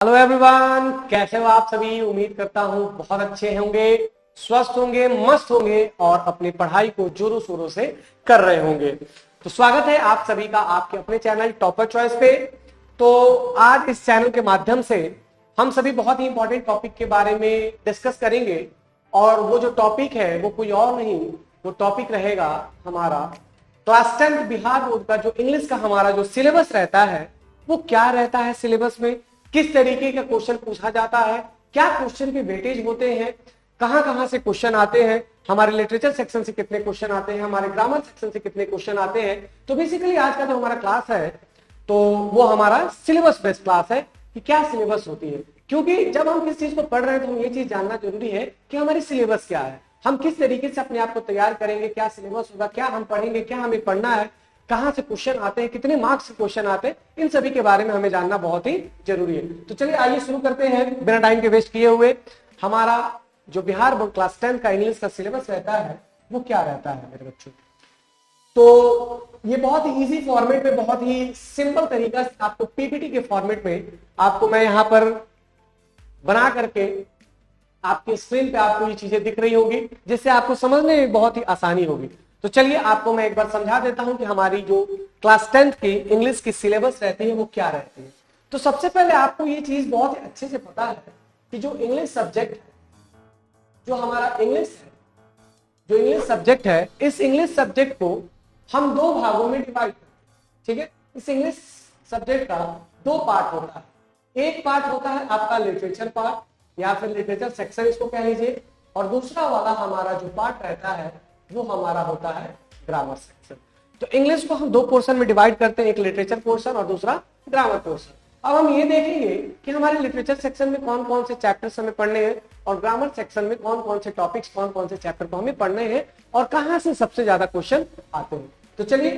Hello everyone, कैसे हो आप सभी। उम्मीद करता हूँ बहुत अच्छे होंगे, स्वस्थ होंगे, मस्त होंगे और अपनी पढ़ाई को जोरों शोरों से कर रहे होंगे। तो स्वागत है आप सभी का आपके अपने चैनल टॉपर चॉइस पे। तो आज इस चैनल के माध्यम से हम सभी बहुत ही इंपॉर्टेंट टॉपिक के बारे में डिस्कस करेंगे और वो जो टॉपिक है वो कोई और नहीं, वो टॉपिक रहेगा हमारा क्लास 10 बिहार बोर्ड का जो इंग्लिश का हमारा जो सिलेबस रहता है वो क्या रहता है, सिलेबस में किस तरीके का क्वेश्चन पूछा जाता है, क्या क्वेश्चन के वेटेज होते हैं, कहां कहां से क्वेश्चन आते हैं, हमारे लिटरेचर सेक्शन से कितने क्वेश्चन आते हैं, हमारे ग्रामर सेक्शन से कितने क्वेश्चन आते हैं। तो बेसिकली आज का जो हमारा क्लास है तो वो हमारा सिलेबस बेस्ड क्लास है कि क्या सिलेबस होती है। क्योंकि जब हम किस चीज को पढ़ रहे हैं तो हम ये चीज जानना जरूरी है कि हमारी सिलेबस क्या है, हम किस तरीके से अपने आप को तैयार करेंगे, क्या सिलेबस होगा, क्या हम पढ़ेंगे, क्या हमें पढ़ना है, कहां से क्वेश्चन आते हैं, कितने मार्क्स के क्वेश्चन आते हैं, इन सभी के बारे में हमें जानना बहुत ही जरूरी है। तो चलिए आइए शुरू करते हैं बिना टाइम के वेस्ट किए हुए। हमारा जो बिहार बोर्ड क्लास 10 का इंग्लिश का सिलेबस रहता है वो क्या रहता है मेरे बच्चों। तो ये बहुत ही इजी फॉर्मेट में, बहुत ही सिंपल तरीका से आपको पीपीटी के फॉर्मेट में आपको मैं यहां पर बना करके आपके स्क्रीन पे आपको ये चीजें दिख रही होगी जिससे आपको समझने में बहुत ही आसानी होगी। तो चलिए आपको मैं एक बार समझा देता हूं कि हमारी जो क्लास 10 की इंग्लिश की सिलेबस रहती है वो क्या रहती है। तो सबसे पहले आपको ये चीज बहुत ही अच्छे से पता है कि जो इंग्लिश सब्जेक्ट है, जो हमारा इंग्लिश है, जो इंग्लिश सब्जेक्ट है, इस इंग्लिश सब्जेक्ट को हम दो भागों में डिवाइड करते हैं। ठीक है, इस इंग्लिश सब्जेक्ट का दो पार्ट होता है। एक पार्ट होता है आपका लिटरेचर पार्ट या फिर लिटरेचर सेक्शन इसको कह लीजिए, और दूसरा वाला हमारा जो पार्ट रहता है वो हमारा होता है ग्रामर सेक्शन। तो इंग्लिश को हम दो पोर्शन में डिवाइड करते हैं, एक लिटरेचर पोर्शन और दूसरा ग्रामर पोर्शन। अब हम ये देखेंगे कि हमारे लिटरेचर सेक्शन में कौन कौन से चैप्टर्स हमें पढ़ने हैं और ग्रामर सेक्शन में कौन कौन से टॉपिक्स, कौन कौन से चैप्टर को हमें पढ़ने हैं और कहां से सबसे ज्यादा क्वेश्चन आते हैं। तो चलिए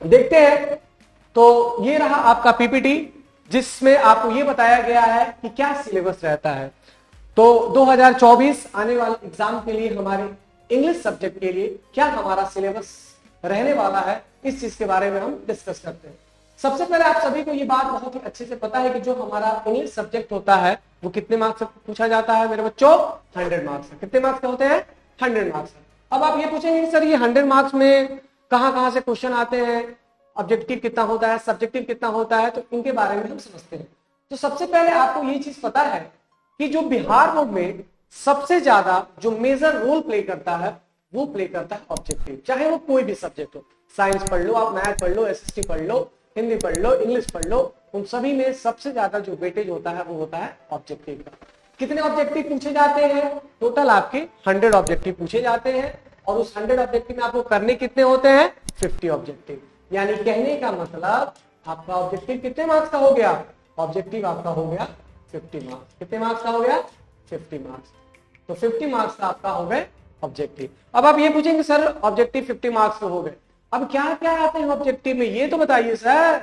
देखते हैं। तो ये रहा आपका पीपीटी जिसमें आपको ये बताया गया है कि क्या सिलेबस रहता है। तो 2024 आने वाले एग्जाम के लिए हमारे इंग्लिश सब्जेक्ट के लिए क्या हमारा सिलेबस रहने वाला है, इस चीज के बारे में हम डिस्कस करते हैं। सबसे पहले आप सभी को ये बात बहुत ही अच्छे से पता है कि जो हमारा इंग्लिश सब्जेक्ट होता है वो कितने मार्क्स से पूछा जाता है मेरे बच्चों, 100 मार्क्स से। कितने मार्क्स के होते हैं? 100 मार्क्स। अब आप ये पूछेंगे सर ये 100 मार्क्स में कहां कहां से क्वेश्चन आते हैं, ऑब्जेक्टिव कितना होता है, सब्जेक्टिव कितना होता है, तो इनके बारे में हम समझते हैं। तो सबसे पहले आपको ये चीज पता है कि जो बिहार बोर्ड में सबसे ज्यादा जो मेजर रोल प्ले करता है वो प्ले करता है ऑब्जेक्टिव। चाहे वो कोई भी सब्जेक्ट हो, साइंस पढ़ लो, आप मैथ पढ़ लो, एसएसटी पढ़ लो, हिंदी पढ़ लो, इंग्लिश पढ़ लो, उन सभी में सबसे ज्यादा जो वेटेज होता है वो होता है ऑब्जेक्टिव का। कितने ऑब्जेक्टिव पूछे जाते हैं? टोटल आपके 100 ऑब्जेक्टिव पूछे जाते हैं और उस 100 ऑब्जेक्टिव में आपको करने कितने होते हैं? 50 ऑब्जेक्टिव। यानी कहने का मतलब आपका ऑब्जेक्टिव कितने मार्क्स का हो गया? ऑब्जेक्टिव आपका हो गया 50 मार्क्स। कितने मार्क्स का हो गया? 50 मार्क्स। तो 50 मार्क्स का आपका हो गए ऑब्जेक्टिव। अब आप ये पूछेंगे सर ऑब्जेक्टिव 50 मार्क्स के हो गए, अब क्या क्या आते हैं ऑब्जेक्टिव में ये तो बताइए सर।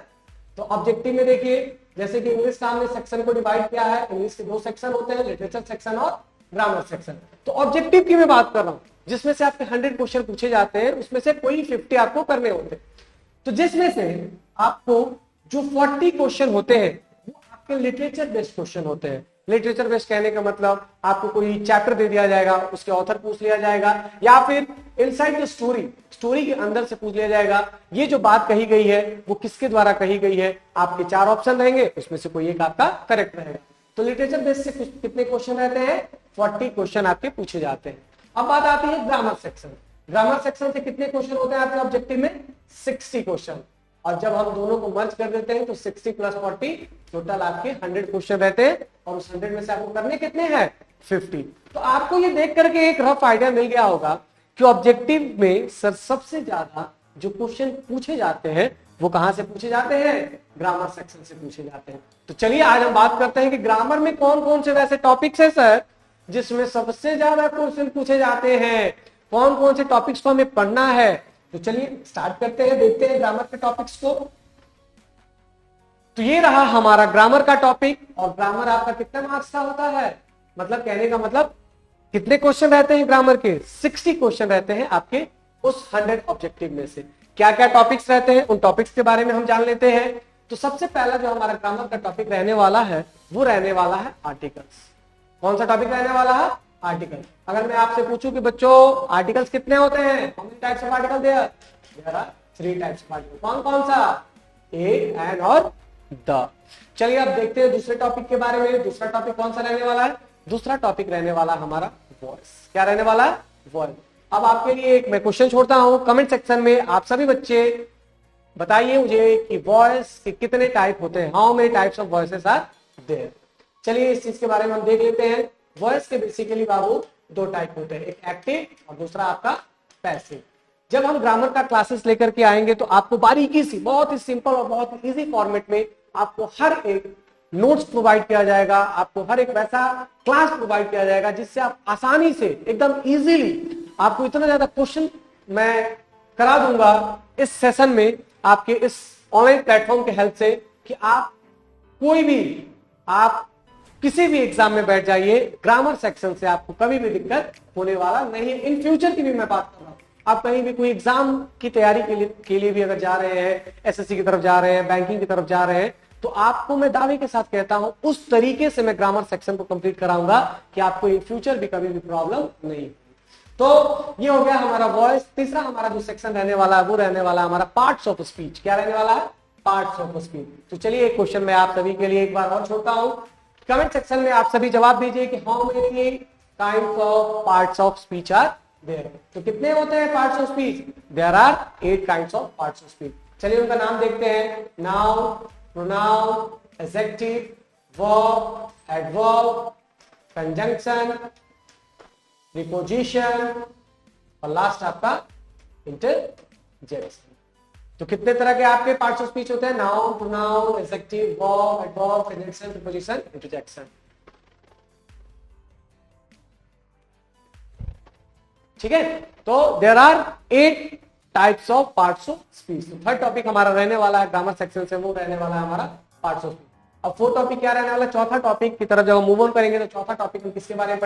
तो ऑब्जेक्टिव में देखिए जैसे कि इंग्लिश का हमने सेक्शन को डिवाइड किया है, इंग्लिश के दो सेक्शन होते हैं, लिटरेचर सेक्शन और ग्रामर सेक्शन। तो ऑब्जेक्टिव की मैं बात कर रहा हूं जिसमें से आपके 100 क्वेश्चन पूछे जाते हैं, उसमें से कोई 50 आपको करने होते हैं। तो जिसमें से आपको जो 40 क्वेश्चन होते हैं वो आपके लिटरेचर बेस्ड क्वेश्चन होते हैं। लिटरेचर बेस्ड कहने का मतलब आपको कोई चैप्टर दे दिया जाएगा, उसके ऑथर पूछ लिया जाएगा या फिर इनसाइड द स्टोरी, स्टोरी के अंदर से पूछ लिया जाएगा ये जो बात कही गई है वो किसके द्वारा कही गई है। आपके 4 ऑप्शन रहेंगे, उसमें से कोई एक आपका करेक्ट रहेगा। तो लिटरेचर बेस्ड से कितने क्वेश्चन रहते हैं? 40 क्वेश्चन आपके पूछे जाते हैं। अब बात आती है ग्रामर सेक्शन। ग्रामर सेक्शन से कितने क्वेश्चन होते हैं आपके ऑब्जेक्टिव में? 60 क्वेश्चन। और जब हम दोनों को मर्ज कर देते हैं तो 60 + 40 टोटल आपके 100 क्वेश्चन रहते हैं और उस 100 में से आपको करने कितने हैं? 50। तो आपको ये देख करके एक रफ आइडिया मिल गया होगा कि ऑब्जेक्टिव में सर सबसे ज्यादा जो क्वेश्चन पूछे जाते हैं वो कहां से पूछे जाते हैं? ग्रामर सेक्शन से पूछे जाते हैं। तो चलिए आज हम बात करते हैं कि ग्रामर में कौन कौन से वैसे टॉपिक्स है सर जिसमें सबसे ज्यादा क्वेश्चन पूछे जाते हैं, कौन कौन से टॉपिक्स को हमें पढ़ना है। तो चलिए स्टार्ट करते हैं, देखते हैं ग्रामर के टॉपिक्स को। तो ये रहा हमारा ग्रामर का टॉपिक और ग्रामर आपका कितने मार्क्स का होता है? मतलब कहने का मतलब कितने क्वेश्चन रहते हैं ग्रामर के? 60 क्वेश्चन रहते हैं आपके उस 100 ऑब्जेक्टिव में से। क्या क्या टॉपिक्स रहते हैं उन टॉपिक्स के बारे में हम जान लेते हैं। तो सबसे पहला जो हमारा ग्रामर का टॉपिक रहने वाला है वो रहने वाला है आर्टिकल्स। कौन सा टॉपिक रहने वाला है? आर्टिकल। अगर मैं आपसे पूछूं कि बच्चों आर्टिकल्स कितने होते हैं, how many types of article there are 3 types of article. कौन कौन सा? ए, एन और द। चलिए अब देखते हैं दूसरे टॉपिक के बारे में। दूसरा टॉपिक कौन सा रहने वाला है? दूसरा टॉपिक रहने वाला हमारा वॉइस। क्या रहने वाला है? वॉइस। अब आपके लिए एक मैं क्वेश्चन छोड़ता हूं, कमेंट सेक्शन में आप सभी बच्चे बताइए मुझे कि वॉइस के कितने टाइप होते हैं, how many types of voices are there. चलिए इस चीज के बारे में हम देख लेते हैं। वॉइस के बेसिकली बाबू 2 टाइप होते हैं, एक एक्टिव और दूसरा आपका पैसिव। जब हम ग्रामर का क्लासेस लेकर के आएंगे तो आपको बारीकी से, बहुत ही सिंपल और बहुत ही इजी फॉर्मेट में आपको हर एक नोट्स प्रोवाइड किया जाएगा, आपको हर एक वैसा क्लास प्रोवाइड किया जाएगा जिससे आप आसानी से एकदम इजीली, आपको इतना ज्यादा क्वेश्चन मैं करा दूंगा इस सेशन में आपके इस ऑनलाइन प्लेटफॉर्म के हेल्प से कि आप कोई भी, आप किसी भी एग्जाम में बैठ जाइए, ग्रामर सेक्शन से आपको कभी भी दिक्कत होने वाला नहीं है। इन फ्यूचर की भी मैं बात कर रहा हूं, आप कहीं भी कोई एग्जाम की तैयारी के लिए भी अगर जा रहे हैं, एसएससी की तरफ जा रहे हैं, बैंकिंग की तरफ जा रहे हैं, तो आपको मैं दावे के साथ कहता हूं उस तरीके से मैं ग्रामर सेक्शन को कंप्लीट कराऊंगा कि आपको इन फ्यूचर भी कभी भी प्रॉब्लम नहीं। तो ये हो गया हमारा वॉइस। तीसरा हमारा जो सेक्शन रहने वाला है वो रहने वाला है हमारा पार्ट्स ऑफ स्पीच। क्या रहने वाला है? Parts of speech. तो चलिए एक क्वेश्चन मैं आप सभी के लिए एक बार और छोड़ता हूं, कमेंट सेक्शन में आप सभी जवाब दीजिए कि how many kinds of parts of speech are there. तो कितने होते हैं parts of speech? There are 8 kinds of parts of speech. चलिए उनका नाम देखते हैं। Noun, pronoun, adjective, verb, adverb, conjunction, preposition और लास्ट आपका इंटरजेक्शन। तो कितने तरह के आपके पार्ट्स ऑफ स्पीच होते हैं? Noun, pronoun, adjective, verb, adverb, conjunction, preposition, interjection. ठीक है, तो there are 8 types of parts of speech. Third topic हमारा रहने वाला है ग्रामर सेक्शन से, वो रहने वाला है हमारा पार्ट्स ऑफ स्पीच। अब फोर्थ टॉपिक क्या रहने वाला? चौथा टॉपिक की तरफ जब हम मूव ऑन करेंगे तो चौथा टॉपिक हम किसके बारे में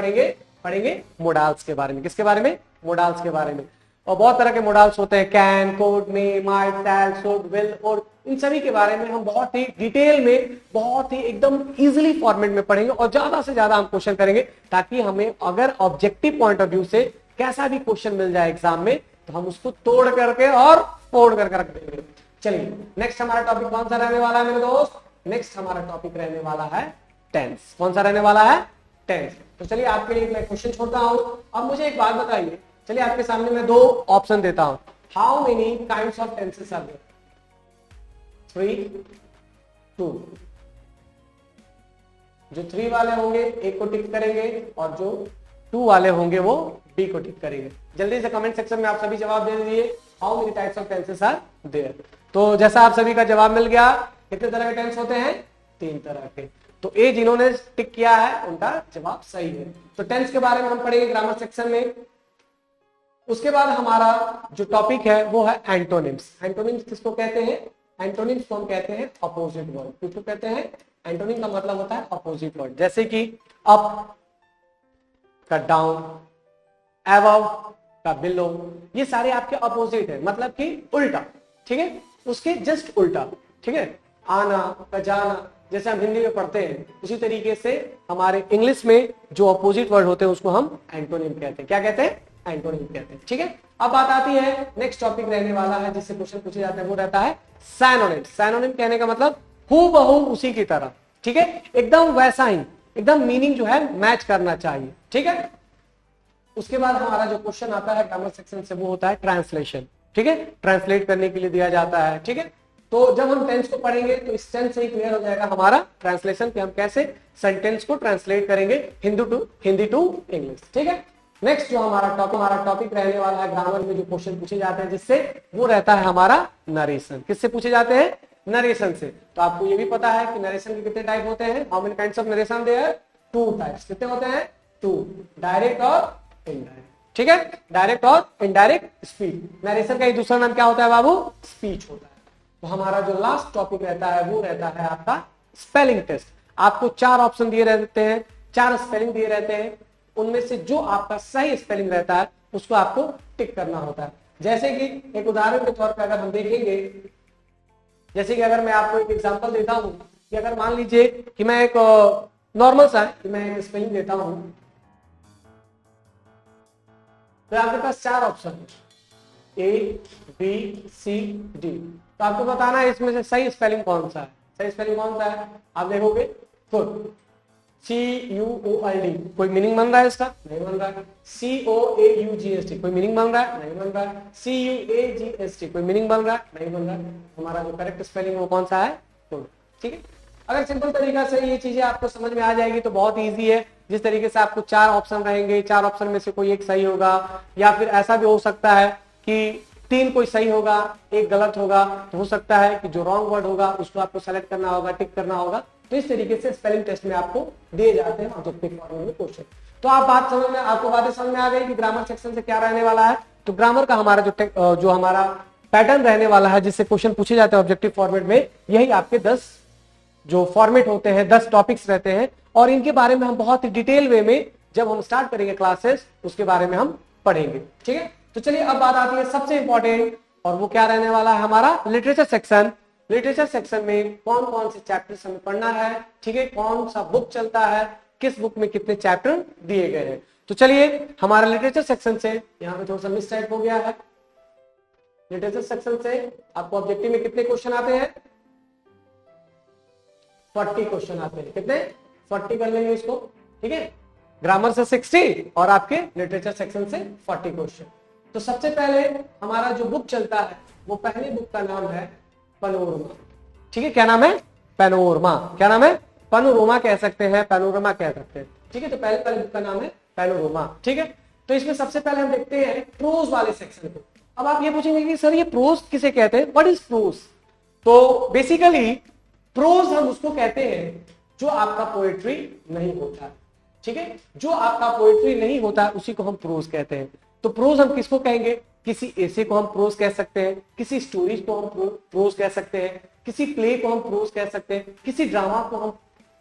पढ़ेंगे मोडाल्स के बारे में। किसके बारे में? मोडाल्स के बारे में। और बहुत तरह के मोडाल्स होते हैं, can, could, may, might, shall, should, will, और इन सभी के बारे में हम बहुत ही डिटेल में, बहुत ही एकदम इजीली फॉर्मेट में पढ़ेंगे और ज्यादा से ज्यादा हम क्वेश्चन करेंगे ताकि हमें अगर ऑब्जेक्टिव पॉइंट ऑफ व्यू से कैसा भी क्वेश्चन मिल जाए एग्जाम में तो हम उसको तोड़ करके और फोड़ करके रख देंगे। चलिए नेक्स्ट हमारा टॉपिक कौन सा रहने वाला है मेरे दोस्त? नेक्स्ट हमारा टॉपिक रहने वाला है टेंस। कौन सा रहने वाला है? टेंस। तो चलिए आपके लिए मैं क्वेश्चन छोड़ता हूं। अब मुझे एक बात बताइए, चलिए आपके सामने मैं 2 ऑप्शन देता हूं, how many kinds of tenses are there? 3, 2। जो 3 वाले होंगे ए को टिक करेंगे और जो 2 वाले होंगे वो बी को टिक करेंगे। जल्दी से कमेंट सेक्शन में आप सभी जवाब दे दीजिए, how many types of tenses are there. तो जैसा आप सभी का जवाब मिल गया, कितने तरह के टेंस होते हैं? 3 तरह के। तो ए जिन्होंने टिक किया है उनका जवाब सही है। तो टेंस के बारे में हम पढ़ेंगे ग्रामर सेक्शन में। उसके बाद हमारा जो टॉपिक है वो है एंटोनिम्स। एंटोनिम्स किसको कहते हैं? एंटोनिम्स को हम कहते हैं अपोजिट वर्ड। किसको कहते हैं? एंटोनिम का मतलब होता है अपोजिट वर्ड, जैसे कि अप का डाउन, अबव का बिलो, ये सारे आपके अपोजिट है, मतलब कि उल्टा। ठीक है, उसके जस्ट उल्टा। ठीक है, आना का जाना, जैसे हम हिंदी में पढ़ते हैं उसी तरीके से हमारे इंग्लिश में जो अपोजिट वर्ड होते हैं उसको हम एंटोनिम कहते हैं। क्या कहते हैं? एंटोनिम कहते हैं। ठीक है, अब बात आती है नेक्स्ट टॉपिक रहने वाला है जिससे क्वेश्चन पूछे जाते हैं, वो रहता है सिनोनिम। सिनोनिम कहने का मतलब हूबहू उसी की तरह। ठीक है, एकदम वैसा ही, एकदम मीनिंग जो है मैच करना चाहिए। ठीक है, उसके बाद हमारा जो क्वेश्चन आता है ग्रामर सेक्शन से वो होता है ट्रांसलेशन। ठीक है, ट्रांसलेट करने के लिए दिया जाता है। ठीक है, तो जब हम टेंस को पढ़ेंगे तो इस टेंस से ही क्लियर हो जाएगा हमारा ट्रांसलेशन कि हम कैसे सेंटेंस को ट्रांसलेट करेंगे हिंदी टू इंग्लिश। ठीक है, नेक्स्ट जो हमारा टॉपिक रहने वाला है ग्रामर में जो क्वेश्चन पूछे जाते हैं जिससे, वो रहता है हमारा नरेशन। किससे पूछे जाते हैं? नरेशन से। तो आपको ये भी पता है कि नरेशन के कितने टाइप होते हैं, how many kinds of narration there? 2 types. कितने होते हैं? 2, डायरेक्ट और इनडायरेक्ट। ठीक है, डायरेक्ट और इनडायरेक्ट स्पीच। नरेशन का एक दूसरा नाम क्या होता है बाबू? स्पीच होता है। तो हमारा जो लास्ट टॉपिक रहता है वो रहता है आपका स्पेलिंग टेस्ट। आपको 4 ऑप्शन दिए रहते हैं, 4 स्पेलिंग दिए रहते हैं, उनमें से जो आपका सही स्पेलिंग रहता है उसको आपको टिक करना होता है। जैसे कि एक उदाहरण के तौर पर अगर हम देखेंगे जैसे कि अगर मैं आपको एक एग्जांपल देता हूं कि अगर मान लीजिए कि मैं एक नॉर्मल सा कि मैं एक स्पेलिंग देता हूं, तो आपके पास 4 ऑप्शन है, ए बी सी डी। तो आपको बताना है इसमें से सही स्पेलिंग कौन सा है। सही स्पेलिंग कौन सा है आप देखोगे, फुल, CUOLD, कोई मीनिंग बन रहा है इसका? नहीं बन रहा है। COAUGST, कोई मीनिंग बन रहा है? नहीं बन रहा है। CUAGST, कोई मीनिंग बन रहा है? नहीं बन रहा है। हमारा जो करेक्ट स्पेलिंग वो कौन सा है? फुल। ठीक है, अगर सिंपल तरीका से ये चीजें आपको समझ में आ जाएगी तो बहुत इजी है। जिस तरीके से आपको 4 ऑप्शन रहेंगे, 4 ऑप्शन में से कोई एक सही होगा, या फिर ऐसा भी हो सकता है कि 3 कोई सही होगा, एक गलत होगा, तो हो सकता है कि जो रॉन्ग वर्ड होगा उसको आपको सेलेक्ट करना होगा, टिक करना होगा। तो इस तरीके से स्पेलिंग टेस्ट में आपको दिए जाते हैं ऑब्जेक्टिव फॉर्मेट में क्वेश्चन। तो आप बात समझ में, आपको बातें समझ में आ गई कि ग्रामर सेक्शन से क्या रहने वाला है। तो ग्रामर का हमारा जो हमारा पैटर्न रहने वाला है, जिससे क्वेश्चन पूछे जाते हैं ऑब्जेक्टिव फॉर्मेट में, यही आपके 10 जो फॉर्मेट होते हैं, 10 टॉपिक्स रहते हैं, और इनके बारे में हम बहुत ही डिटेल वे में जब हम स्टार्ट करेंगे क्लासेस उसके बारे में हम पढ़ेंगे। ठीक है, तो चलिए अब बात आती है सबसे इंपॉर्टेंट, और वो क्या रहने वाला है हमारा लिटरेचर सेक्शन। लिटरेचर सेक्शन में कौन कौन से चैप्टर्स हमें पढ़ना है, ठीक है, कौन सा बुक चलता है, किस बुक में कितने चैप्टर दिए गए हैं। तो चलिए हमारा लिटरेचर सेक्शन से, यहाँ पे थोड़ा सा मिस्टेक हो गया है, लिटरेचर सेक्शन से आपको ऑब्जेक्टिव में कितने क्वेश्चन आते हैं? 40 क्वेश्चन आते हैं। कितने? 40 कर लेंगे इसको। ठीक है, ग्रामर से 60 और आपके लिटरेचर सेक्शन से 40 क्वेश्चन। तो सबसे पहले हमारा जो बुक चलता है, वो पहले बुक का नाम है पैनोरमा। ठीक है, क्या नाम है? पैनोरमा। क्या नाम है? पैनोरमा कह सकते हैं, पैनोरमा कह सकते हैं। ठीक है, तो पहले बुक का नाम है पैनोरमा। ठीक है, तो इसमें सबसे पहले हम देखते हैं प्रोज वाले सेक्शन को। अब आप ये पूछेंगे कि सर ये प्रोज किसे कहते हैं, व्हाट इज प्रोज? तो बेसिकली प्रोज हम उसको कहते हैं जो आपका पोएट्री नहीं होता। ठीक है, जो आपका पोएट्री नहीं होता उसी को हम प्रोज कहते हैं। तो प्रोज हम किसको कहेंगे? किसी एसे को हम प्रोज कह सकते हैं, किसी स्टोरीज को हम प्रोज कह सकते हैं, किसी प्ले को हम प्रोज कह सकते हैं, किसी ड्रामा को हम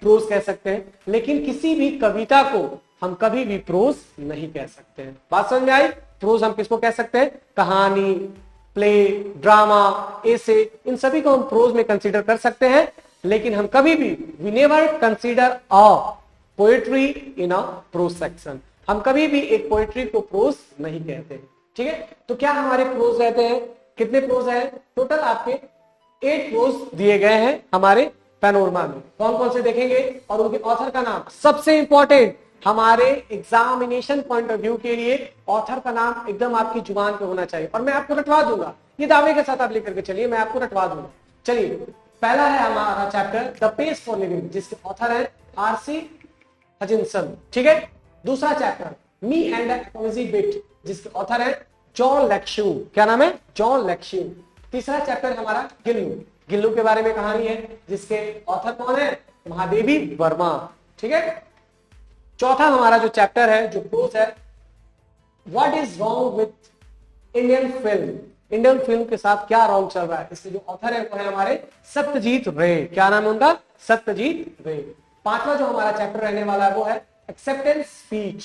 प्रोज कह सकते हैं, लेकिन किसी भी कविता को हम कभी भी प्रोज नहीं कह सकते हैं। बात समझ में आई? प्रोज हम किसको कह सकते हैं? कहानी, प्ले, ड्रामा, एसे, इन सभी को हम प्रोज में कंसीडर कर सकते हैं, लेकिन हम कभी भी we never consider a poetry in a prose section. हम कभी भी एक पोएट्री को प्रोज नहीं कहते। ठीक है, तो क्या हमारे प्रोज रहते हैं? कितने प्रोज हैं? टोटल आपके 8 प्रोज दिए गए हैं हमारे पैनोरमा में। कौन कौन से देखेंगे और उनके ऑथर का नाम। सबसे इंपॉर्टेंट हमारे एग्जामिनेशन पॉइंट ऑफ व्यू के लिए ऑथर का नाम एकदम आपकी जुबान पे होना चाहिए, और मैं आपको रटवा दूंगा, ये दावे के साथ आप लेकर के चलिए, मैं आपको रटवा दूंगा। चलिए, पहला है हमारा chapter the pace for living, जिसके ऑथर है आरसी हचिंसन। ठीक है, दूसरा chapter me and the bit, जिसके ऑथर है जॉन लेक्शू। क्या नाम है? John Lekshu. तीसरा चैप्टर हमारा गिल्लू, गिल्लू के बारे में कहानी है, जिसके ऑथर कौन है? महादेवी वर्मा। ठीक है, चौथा हमारा जो चैप्टर है, जो प्रोज है, what is wrong with Indian film, Indian film के साथ क्या रॉन्ग चल रहा है। इसके जो ऑथर है वो है हमारे सत्यजीत रे। क्या नाम है उनका? सत्यजीत रे। पांचवा जो हमारा चैप्टर रहने वाला है वो है एक्सेप्टेंस स्पीच,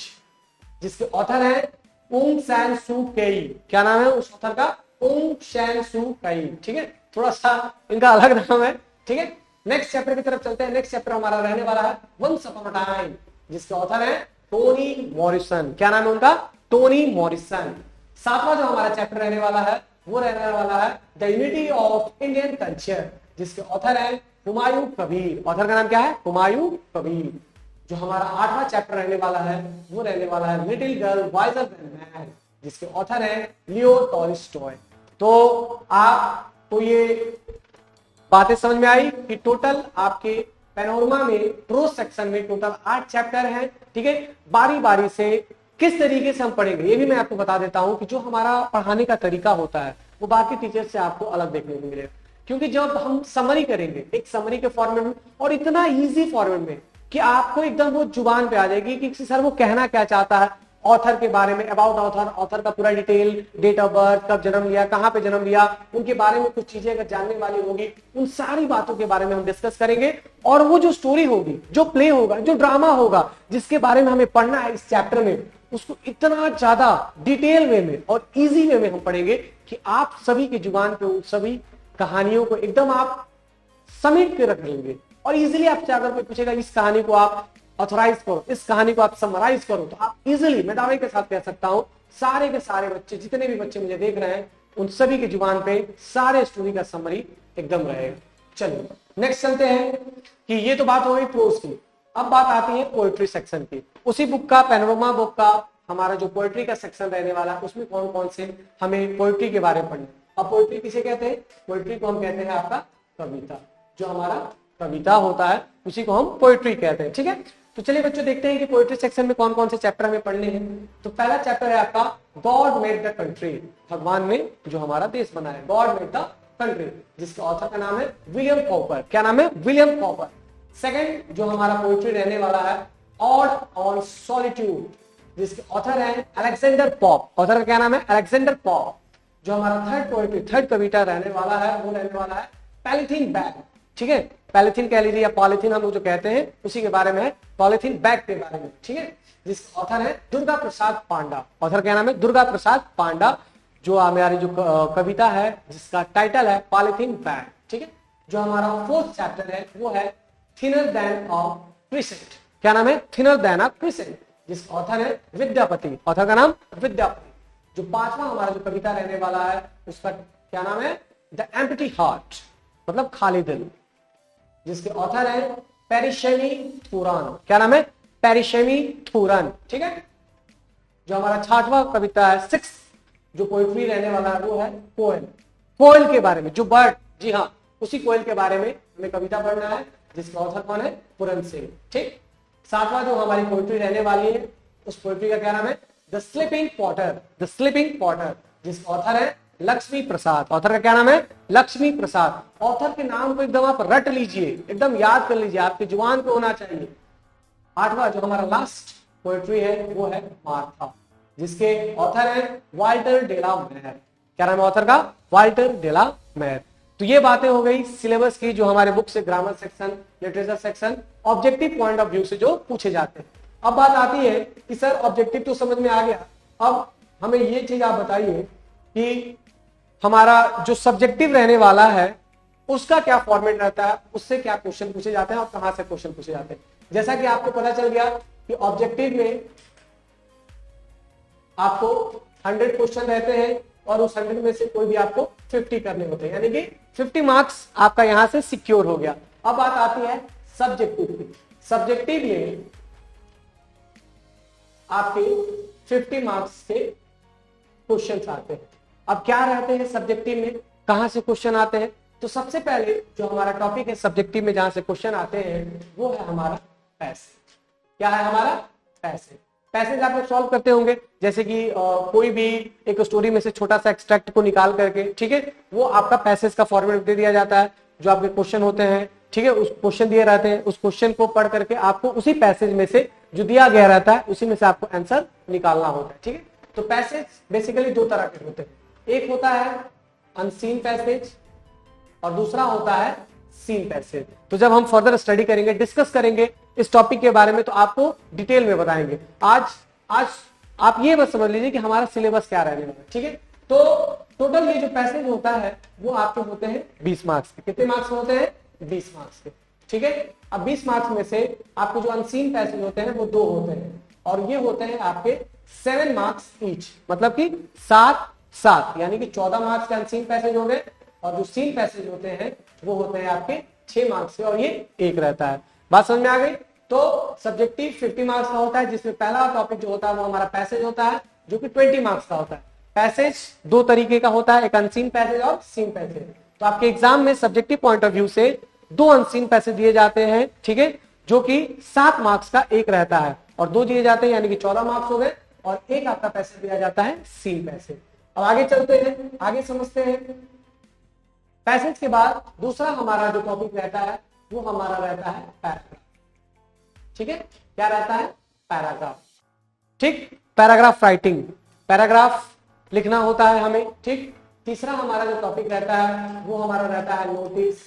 जिसके ऑथर है उंग सैन सू केई। क्या नाम है उस ऑथर का? उंग सैन सू केई। ठीक है, थोड़ा सा इनका अलग नाम है। ठीक है, नेक्स्ट चैप्टर की तरफ चलते हैं। नेक्स्ट चैप्टर हमारा रहने वाला है वंस अपॉन अ टाइम, जिसके ऑथर है टोनी मॉरिसन। क्या नाम है उनका? Tony Morrison. सातवां जो हमारा चैप्टर रहने वाला है वो रहने वाला है the unity of Indian culture, जिसके ऑथर है हुमायूं कबीर। ऑथर का नाम क्या है? हुमायूं कबीर। जो हमारा आठवां चैप्टर रहने वाला है वो रहने वाला है little girl visor then man, जिसके ऑथर है लियो टॉल्स्टॉय। तो आपको ये बातें समझ में आई कि टोटल आपके पैनोरमा में प्रोज सेक्शन में टोटल 8 चैप्टर हैं। ठीक है, बारी बारी से किस तरीके से हम पढ़ेंगे ये भी मैं आपको बता देता हूं कि जो हमारा पढ़ाने का तरीका होता है वो बाकी टीचर से आपको अलग देखने को मिलेगा। क्योंकि जब हम समरी करेंगे एक समरी के फॉर्मेट में, और इतना इजी फॉर्मेट में कि आपको एकदम वो जुबान पे आ जाएगी कि सर वो कहना क्या चाहता है ऑथर के बारे में, अबाउट ऑथर, ऑथर का पूरा डिटेल, डेट ऑफ बर्थ, कब जन्म लिया, कहां पे जन्म लिया, उनके बारे में कुछ चीजें अगर जानने वाली होगी, उन सारी बातों के बारे में हम डिस्कस करेंगे। और वो जो स्टोरी होगी, जो प्ले होगा, जो ड्रामा होगा, जिसके बारे में हमें पढ़ना है इस चैप्टर में, उसको इतना ज्यादा डिटेल वे में और इजी वे में हम पढ़ेंगे कि आप सभी की जुबान पे उन सभी कहानियों को एकदम आप समेट के रख लेंगे और इजीली आपसे अगर कोई पूछेगा इस कहानी को आप ऑथराइज करो, इस कहानी को आप समराइज करो, तो आप इजीली, मैं दावे के साथ कह सकता हूं, सारे के सारे बच्चे, जितने भी बच्चे मुझे देख रहे हैं, उन सभी की जुबान पे सारे स्टोरी का समरी एकदम रहेगा। चलिए नेक्स्ट चलते हैं कि ये तो बात हो गई प्रोज की। अब बात आती है पोएट्री सेक्शन की। उसी बुक का, पैनोरमा बुक का हमारा जो पोएट्री का सेक्शन रहने वाला है, उसमें कौन कौन से हमें पोएट्री के बारे में पढ़ना। अब पोएट्री किसे कहते हैं? पोएट्री को हम कहते हैं आपका कविता। जो हमारा कविता होता है उसी को हम पोएट्री कहते हैं। ठीक है, तो चलिए बच्चों देखते हैं कि पोएट्री सेक्शन में कौन कौन से चैप्टर हमें पढ़ने हैं। तो पहला चैप्टर है आपका गॉड मेड द कंट्री। भगवान ने जो हमारा देश बनाया, गॉड मेड द कंट्री, जिसके ऑथर का नाम है विलियम कॉपर। क्या नाम है? William copper. सेकंड जो हमारा पोएट्री रहने वाला है ऑड ऑन सॉलिट्यूड, जिसके ऑथर है अलेक्जेंडर पॉप। ऑथर का क्या नाम है? Alexander Pope. जो हमारा थर्ड पोएट्री, थर्ड कविता रहने वाला है वो रहने वाला है पॉलीथीन बैग। ठीक है, पॉलीथीन कह लीजिए या पॉलीथीन हम लोग जो कहते हैं उसी के बारे में है, पॉलीथीन बैग के बारे में। ठीक है, जिसका ऑथर है दुर्गा प्रसाद पांडा। ऑथर क्या नाम है? दुर्गा प्रसाद पांडा। जो हमारी जो कविता है जिसका टाइटल है पॉलीथीन बैग। ठीक है, जो हमारा फोर्थ चैप्टर है वो है थिनर देन अ क्रिसेंट। क्या नाम है? थिनर देन अ क्रिसेंट, जिसका ऑथर है विद्यापति। ऑथर का नाम विद्यापति। जो पांचवा हमारा जो कविता रहने वाला है उसका क्या नाम है? द एम्प्टी हार्ट, मतलब खाली दिल, जिसके ऑथर है पेरिशेमी थूरान। क्या नाम है? पेरिशेमी थूरान। ठीक है, जो हमारा छठवां कविता है, सिक्स जो पोएट्री रहने वाला है वो है कोयल। कोयल के बारे में, जो बर्ड, जी हाँ, उसी कोयल के बारे में हमें कविता पढ़ना है, जिसका ऑथर कौन है? पूरन सिंह। ठीक, सातवां जो हमारी पोएट्री रहने वाली है उस पोएट्री का क्या नाम है? The sleeping Potter. The sleeping Potter, जिसका ऑथर है लक्ष्मी प्रसाद। ऑथर का क्या नाम है? लक्ष्मी प्रसाद। ऑथर के नाम को एकदम आप रट लीजिए, एकदम याद कर लीजिए, आपकी जुबान पे होना चाहिए। आठवां जो हमारा लास्ट पोएट्री है वो है मार्था, जिसके ऑथर है वाल्टर डे ला मेयर। क्या नाम है ऑथर का? Walter de la Mare. तो ये बातें हो गई सिलेबस की, जो हमारे बुक से grammar section, literature section, objective point of view से जो पूछे जाते हैं। अब बात आती है कि सर ऑब्जेक्टिव तो समझ में आ गया, अब हमें ये चीज आप बताइए कि हमारा जो सब्जेक्टिव रहने वाला है उसका क्या फॉर्मेट रहता है, उससे क्या क्वेश्चन पूछे जाते हैं और कहां से क्वेश्चन पूछे जाते हैं। जैसा कि आपको पता चल गया कि ऑब्जेक्टिव में आपको 100 क्वेश्चन रहते हैं और उस 100 में से कोई भी आपको 50 करने होते हैं, यानी कि 50 मार्क्स आपका यहां से सिक्योर हो गया। अब बात आती है सब्जेक्टिव की। सब्जेक्टिव में आपके 50 मार्क्स के क्वेश्चन आते हैं। अब क्या रहते हैं सब्जेक्टिव में, कहां से क्वेश्चन आते हैं? तो सबसे पहले जो हमारा टॉपिक है सब्जेक्टिव में जहां से क्वेश्चन आते हैं वो है हमारा पैसेज। क्या है हमारा? पैसेज। पैसेज आप लोग सॉल्व करते होंगे, जैसे कि कोई भी एक स्टोरी में से छोटा सा एक्सट्रैक्ट को निकाल करके, ठीक है, वो आपका पैसेज का फॉर्मेट दे दिया जाता है, जो आपके क्वेश्चन होते हैं। ठीक है, उस क्वेश्चन दिए रहते हैं, उस क्वेश्चन को पढ़ करके आपको उसी पैसेज में से जो दिया गया रहता है उसी में से आपको आंसर निकालना होता है। ठीक है, तो पैसेज बेसिकली दो तरह के होते हैं, एक होता है अनसीन पैसेज और दूसरा होता है सीन पैसेज। तो जब हम फर्दर स्टडी करेंगे, डिस्कस करेंगे इस टॉपिक के बारे में, तो आपको डिटेल में बताएंगे। आज आप ये बस समझ लीजिए कि हमारा सिलेबस क्या रहने वाला है। ठीक है, तो टोटल ये जो पैसेज होता है वो आपके होते हैं 20 मार्क्स के। कितने मार्क्स होते हैं? 20 मार्क्स के। ठीक है, अब 20 मार्क्स में से आपको जो अनसीन पैसेज होते हैं वो 2 होते हैं और ये होते हैं आपके 7 मार्क्स ईच, मतलब कि 7-7, यानी कि 14 मार्क्स के अनसीन पैसेज हो गए और जो सीन पैसेज होते हैं वो होते हैं आपके 6 मार्क्स के और ये 1 रहता है। बात समझ में आ गई? तो सब्जेक्टिव 50 मार्क्स का होता है, जिसमें पहला टॉपिक जो होता है वो हमारा पैसेज होता है, जो कि 20 मार्क्स का होता है। पैसेज 2 तरीके का होता है, एक अनसीन पैसेज और सीन पैसेज। तो आपके एग्जाम में सब्जेक्टिव पॉइंट ऑफ व्यू से 2 अनसीन पैसेज दिए जाते हैं, ठीक है, जो कि 7 मार्क्स का एक रहता है और 2 दिए जाते हैं, यानी कि 14 मार्क्स हो गए और एक आपका पैसेज दिया जाता है सीन पैसेज। अब आगे चलते हैं, आगे समझते हैं। पैसेज के बाद दूसरा हमारा जो टॉपिक रहता है वो हमारा रहता है पैराग्राफ। ठीक है, क्या रहता है? पैराग्राफ। ठीक, पैराग्राफ राइटिंग, पैराग्राफ लिखना होता है हमें। ठीक, तीसरा हमारा जो टॉपिक रहता है वो हमारा रहता है नोटिस,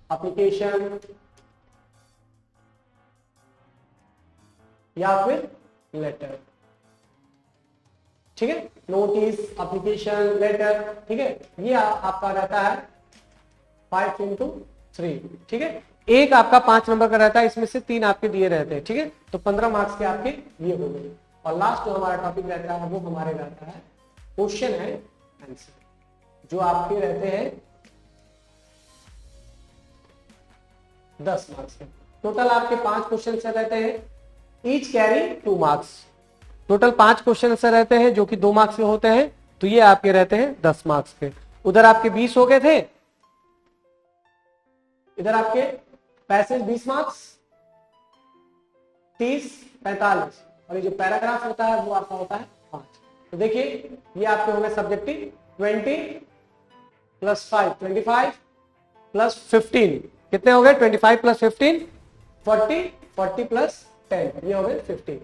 एप्लीकेशन या फिर लेटर। ठीक है, नोटिस, एप्लीकेशन, लेटर, ठीक है, ये आपका रहता है 5 into 3, ठीक है। एक आपका 5 नंबर का रहता है, इसमें से 3 आपके दिए रहते हैं, ठीक है, तो 15 मार्क्स के आपके ये हो गए। और लास्ट जो हमारा टॉपिक रहता है वो हमारे रहता है क्वेश्चन है आंसर, जो आपके रहते हैं 10 मार्क्स के। टोटल आपके 5 क्वेश्चन से रहते हैं, each carry 2 marks. Total 5 question answer रहते हैं जो कि 2 मार्क्स के होते हैं, तो ये आपके रहते हैं 10 मार्क्स के। उधर आपके 20 हो गए थे, इधर आपके पैसेज 20 मार्क्स, 30, 45, और ये जो पैराग्राफ होता है वो आपका होता है 5। तो देखिए ये आपके हो गए सब्जेक्टिव 20 + 5 25 + 15, कितने हो गए 25 + 15 40, 40 + 10, ये हो गए 50।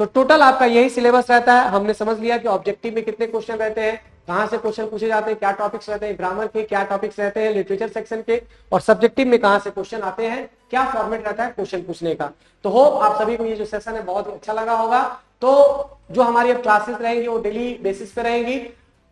तो टोटल आपका यही सिलेबस रहता है। हमने समझ लिया कि ऑब्जेक्टिव में कितने क्वेश्चन रहते हैं, कहां से क्वेश्चन पूछे जाते हैं, क्या टॉपिक्स रहते हैं, ग्रामर के क्या टॉपिक्स रहते हैं, लिटरेचर सेक्शन के, और सब्जेक्टिव में कहां से क्वेश्चन आते हैं, क्या फॉर्मेट रहता है क्वेश्चन पूछने का। तो होप आप सभी को ये जो सेशन है बहुत अच्छा लगा होगा। तो जो हमारी अब क्लासेस रहेंगी वो डेली बेसिस पे रहेंगी।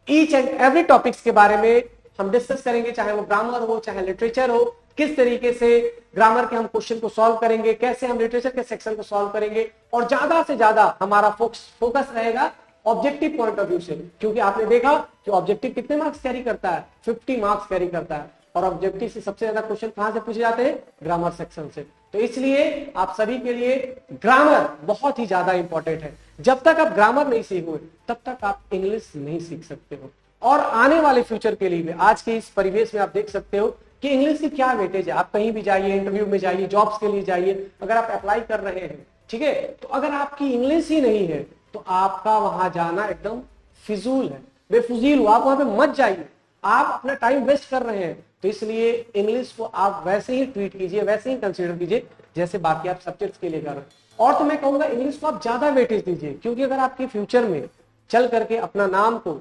ईच एंड एवरी टॉपिक्स के बारे में हम डिस्कस करेंगे, चाहे वो ग्रामर हो चाहे लिटरेचर हो, किस तरीके से ग्रामर के हम क्वेश्चन को सॉल्व करेंगे, कैसे हम लिटरेचर के सेक्शन को सॉल्व करेंगे, और ज्यादा से ज्यादा हमारा फोकस रहेगा ऑब्जेक्टिव पॉइंट ऑफ व्यू से, क्योंकि आपने देखा कि ऑब्जेक्टिव कितने मार्क्स कैरी करता है, 50 मार्क्स कैरी करता है, और ऑब्जेक्टिव से सबसे ज्यादा क्वेश्चन कहां से पूछे जाते हैं, ग्रामर सेक्शन से। तो इसलिए आप सभी के लिए ग्रामर बहुत ही ज्यादा इंपॉर्टेंट है। जब तक आप ग्रामर नहीं सीखोगे तब तक आप इंग्लिश नहीं सीख सकते हो। और आने वाले फ्यूचर के लिए भी आज के इस परिवेश में आप देख सकते हो कि इंग्लिश की क्या वेटेज है। आप कहीं भी जाइए, इंटरव्यू में जाइए, जॉब्स के लिए जाइए, अगर आप अप्लाई कर रहे हैं, ठीक है, तो अगर आपकी इंग्लिश ही नहीं है तो आपका वहां जाना एकदम फिजूल है, बेफुजील हो, आप वहां पे मत जाइए, आप अपना टाइम वेस्ट कर रहे हैं। तो इसलिए इंग्लिश को आप वैसे ही ट्रीट कीजिए, वैसे ही कंसीडर कीजिए जैसे बाकी आप सब्जेक्ट्स के लिए कर रहे हैं। और तो मैं कहूंगा इंग्लिश को आप ज्यादा वेटेज दीजिए, क्योंकि अगर आपके फ्यूचर में चल करके अपना नाम को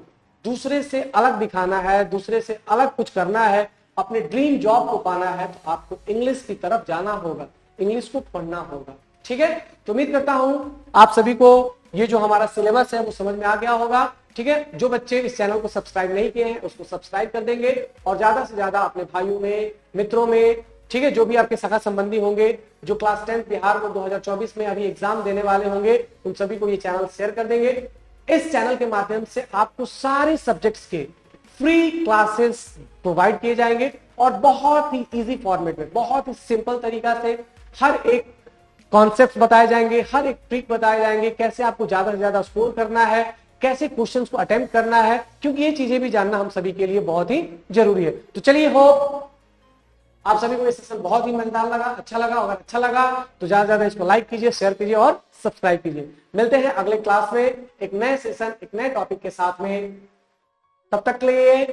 दूसरे से अलग दिखाना है, दूसरे से अलग कुछ करना है, अपने ड्रीम जॉब को पाना है, तो आपको इंग्लिश की तरफ जाना होगा, इंग्लिश को पढ़ना होगा, ठीक है। तो उम्मीद करता हूं आप सभी को ये जो हमारा सिलेबस है वो समझ में आ गया होगा, ठीक है। जो बच्चे इस चैनल को सब्सक्राइब नहीं किए हैं उसको सब्सक्राइब कर देंगे, और ज्यादा से ज्यादा अपने भाइयों में, मित्रों में, ठीक है, जो भी आपके सगा संबंधी होंगे, जो क्लास 10 बिहार को 2024 में अभी एग्जाम देने वाले होंगे, उन सभी को ये चैनल शेयर कर देंगे। इस चैनल के माध्यम से आपको सारे सब्जेक्ट्स के फ्री क्लासेस प्रोवाइड किए जाएंगे, और बहुत ही इजी फॉर्मेट में, बहुत ही सिंपल तरीका से हर एक कॉन्सेप्ट बताए जाएंगे, हर एक ट्रिक बताए जाएंगे, कैसे आपको ज्यादा से ज्यादा स्कोर करना है, कैसे क्वेश्चंस को अटेम्प्ट करना है, क्योंकि ये चीजें भी जानना हम सभी के लिए बहुत ही जरूरी है। तो चलिए, होप आप सभी को ये सेशन बहुत ही मजेदार लगा, अच्छा लगा। अगर अच्छा लगा तो ज्यादा से ज्यादा इसको लाइक कीजिए, शेयर कीजिए और सब्सक्राइब कीजिए। मिलते हैं अगले क्लास में एक नए सेशन, एक नए टॉपिक के साथ में। तब तक के लिए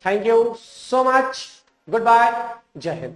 thank you so much, good bye, जय हिंद।